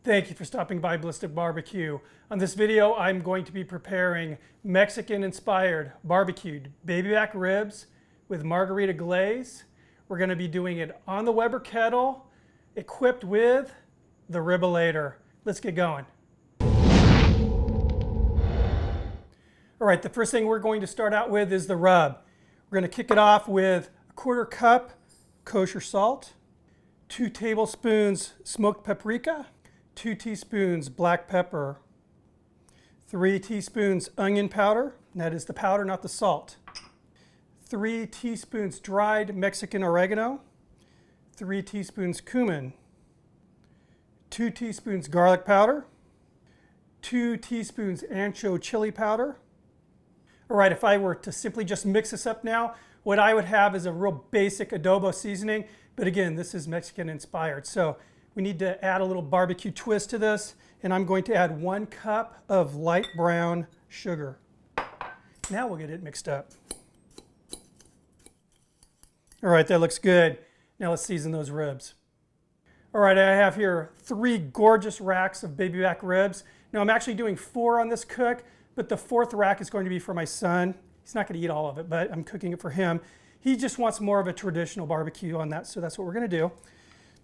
Thank you for stopping by Ballistic Barbecue. On this video, I'm going to be preparing Mexican-inspired barbecued babyback ribs with Margarita glaze. We're going to be doing it on the Weber Kettle, equipped with the Rib-O-Lator. Let's get going. All right, the first thing we're going to start out with is the rub. We're going to kick it off with a 1/4 cup kosher salt, 2 tablespoons smoked paprika, 2 teaspoons black pepper, 3 teaspoons onion powder, and that is the powder, not the salt, 3 teaspoons dried Mexican oregano, 3 teaspoons cumin, 2 teaspoons garlic powder, 2 teaspoons Ancho chili powder. All right, if I were to simply just mix this up now, what I would have is a real basic adobo seasoning, but again, this is Mexican inspired. So we need to add a little barbecue twist to this, and I'm going to add 1 cup of light brown sugar. Now we'll get it mixed up. All right, that looks good. Now let's season those ribs. All right, I have here 3 gorgeous racks of babyback ribs. Now I'm actually doing 4 on this cook, but the 4th rack is going to be for my son. He's not going to eat all of it, but I'm cooking it for him. He just wants more of a traditional barbecue on that, so that's what we're going to do.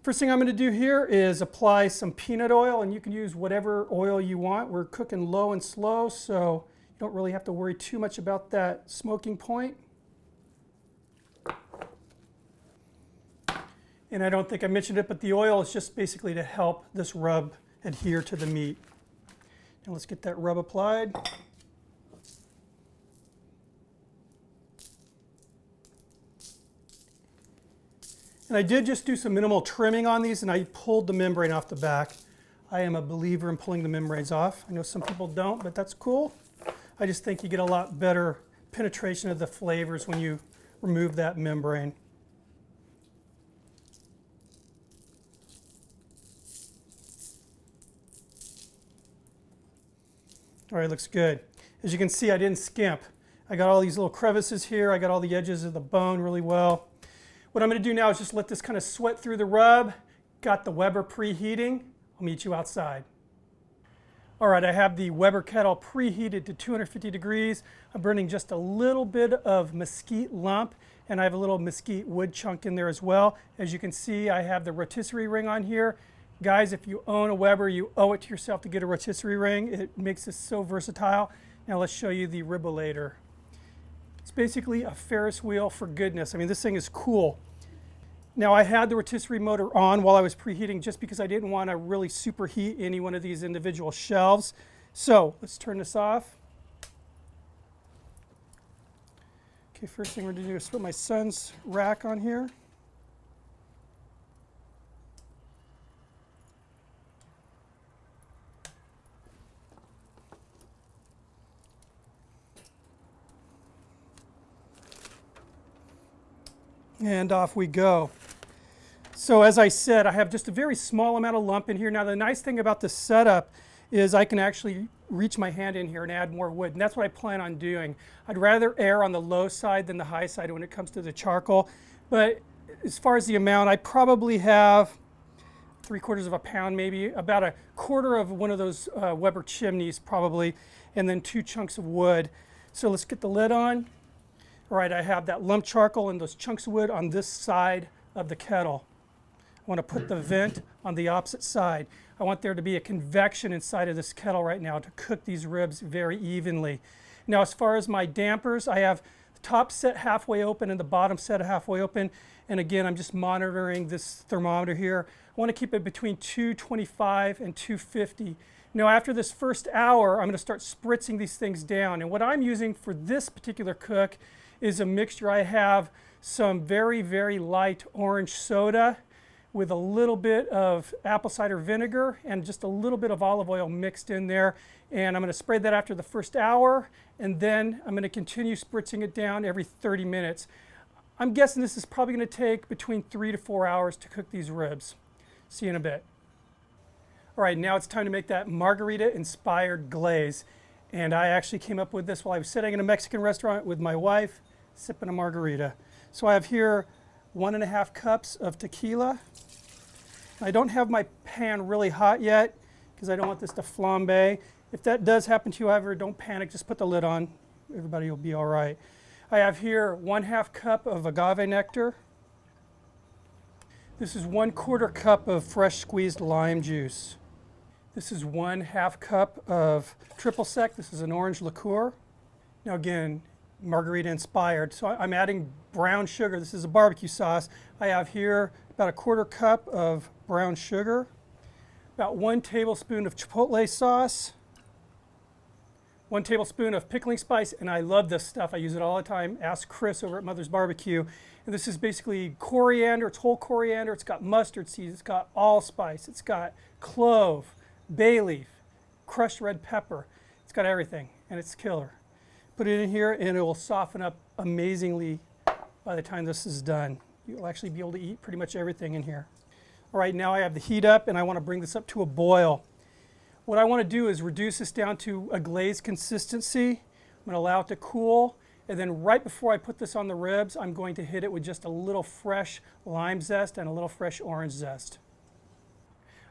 First thing I'm going to do here is apply some peanut oil, and you can use whatever oil you want. We're cooking low and slow, so you don't really have to worry too much about that smoking point. And I don't think I mentioned it, but the oil is just basically to help this rub adhere to the meat. Now let's get that rub applied. And I did just do some minimal trimming on these, and I pulled the membrane off the back. I am a believer in pulling the membranes off. I know some people don't, but that's cool. I just think you get a lot better penetration of the flavors when you remove that membrane. All right, looks good. As you can see, I didn't skimp. I got all these little crevices here. I got all the edges of the bone really well. What I'm going to do now is just let this kind of sweat through the rub. Got the Weber preheating. I'll meet you outside. All right, I have the Weber Kettle preheated to 250 degrees. I'm burning just a little bit of mesquite lump, and I have a little mesquite wood chunk in there as well. As you can see, I have the rotisserie ring on here. Guys, if you own a Weber, you owe it to yourself to get a rotisserie ring. It makes this so versatile. Now let's show you the Rib-O-Lator. It's basically a Ferris wheel for goodness. I mean, this thing is cool. Now, I had the rotisserie motor on while I was preheating just because I didn't want to really superheat any one of these individual shelves. So let's turn this off. Okay, first thing we're going to do is put my son's rack on here. And off we go. So as I said, I have just a very small amount of lump in here. Now the nice thing about this setup is I can actually reach my hand in here and add more wood, and that's what I plan on doing. I'd rather err on the low side than the high side when it comes to the charcoal. But as far as the amount, I probably have 3/4 of a pound, maybe about a 1/4 of one of those Weber chimneys probably, and then 2 chunks of wood. So let's get the lid on. All right, I have that lump charcoal and those chunks of wood on this side of the kettle. I want to put the vent on the opposite side. I want there to be a convection inside of this kettle right now to cook these ribs very evenly. Now, as far as my dampers, I have the top set halfway open and the bottom set halfway open. And again, I'm just monitoring this thermometer here. I want to keep it between 225 and 250. Now, after this first hour, I'm going to start spritzing these things down. And what I'm using for this particular cook is a mixture. I have some very, very light orange soda with a little bit of apple cider vinegar and just a little bit of olive oil mixed in there. And I'm going to spray that after the first hour, and then I'm going to continue spritzing it down every 30 minutes. I'm guessing this is probably going to take between 3 to 4 hours to cook these ribs. See you in a bit. All right, now it's time to make that Margarita-inspired glaze. And I actually came up with this while I was sitting in a Mexican restaurant with my wife, sipping a margarita. So I have here 1.5 cups of tequila. I don't have my pan really hot yet. because I don't want this to flambe. If that does happen to you, however, don't panic. Just put the lid on. Everybody will be all right. I have here 1/2 cup of agave nectar. This is 1/4 cup of fresh squeezed lime juice. This is 1/2 cup of triple sec. This is an orange liqueur. Now again, Margarita inspired. So I'm adding brown sugar. This is a barbecue sauce. I have here about 1/4 cup of brown sugar, about 1 tablespoon of Chipotle sauce, 1 tablespoon of pickling spice, and I love this stuff. I use it all the time. Ask Chris over at Mother's Barbecue. And this is basically coriander. It's whole coriander. It's got mustard seeds. It's got allspice. It's got clove, bay leaf, crushed red pepper. It's got everything, and it's killer. Put it in here, and it will soften up amazingly by the time this is done. You'll actually be able to eat pretty much everything in here. All right, now I have the heat up, and I want to bring this up to a boil. What I want to do is reduce this down to a glazed consistency. I'm going to allow it to cool, and then right before I put this on the ribs, I'm going to hit it with just a little fresh lime zest and a little fresh orange zest.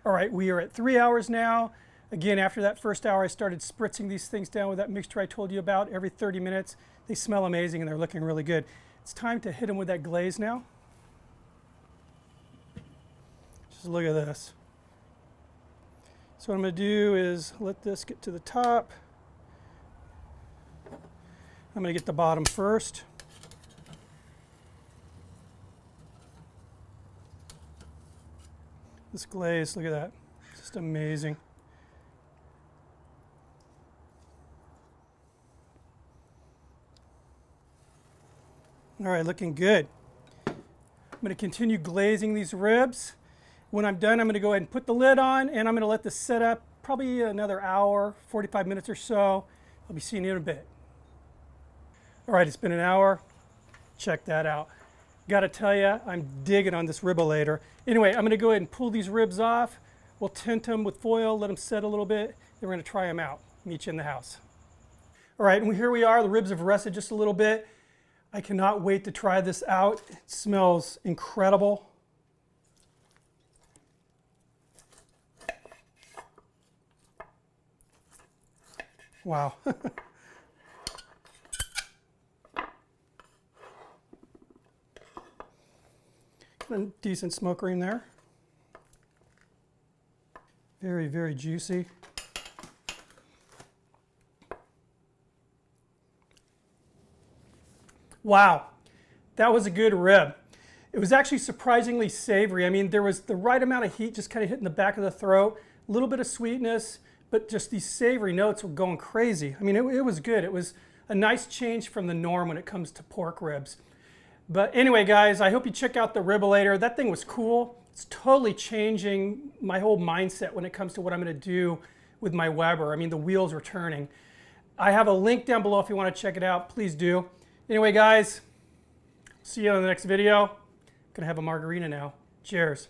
All right, we are at 3 hours now. Again, after that first hour, I started spritzing these things down with that mixture I told you about every 30 minutes. They smell amazing, and they're looking really good. It's time to hit them with that glaze now. Just look at this. So what I'm going to do is let this get to the top. I'm going to get the bottom first. This glaze, look at that. It's just amazing. All right, looking good. I'm going to continue glazing these ribs. When I'm done, I'm going to go ahead and put the lid on, and I'm going to let this set up probably another hour, 45 minutes or so. I'll be seeing you in a bit. All right, it's been an hour. Check that out. Got to tell you, I'm digging on this Rib-O-Lator. Anyway, I'm going to go ahead and pull these ribs off. We'll tint them with foil, let them set a little bit, then we're going to try them out. Meet you in the house. All right, and here we are. The ribs have rested just a little bit. I cannot wait to try this out. It smells incredible. Wow. A decent smoke ring there. Very, very juicy. Wow, that was a good rib. It was actually surprisingly savory. I mean, there was the right amount of heat just kind of hitting the back of the throat, a little bit of sweetness, but just these savory notes were going crazy. I mean, it was good. It was a nice change from the norm when it comes to pork ribs. But anyway, guys, I hope you check out the Rib-O-Lator. That thing was cool. It's totally changing my whole mindset when it comes to what I'm going to do with my Weber. I mean, the wheels are turning. I have a link down below if you want to check it out. Please do. Anyway, guys, see you on the next video. Gonna have a margarita now. Cheers.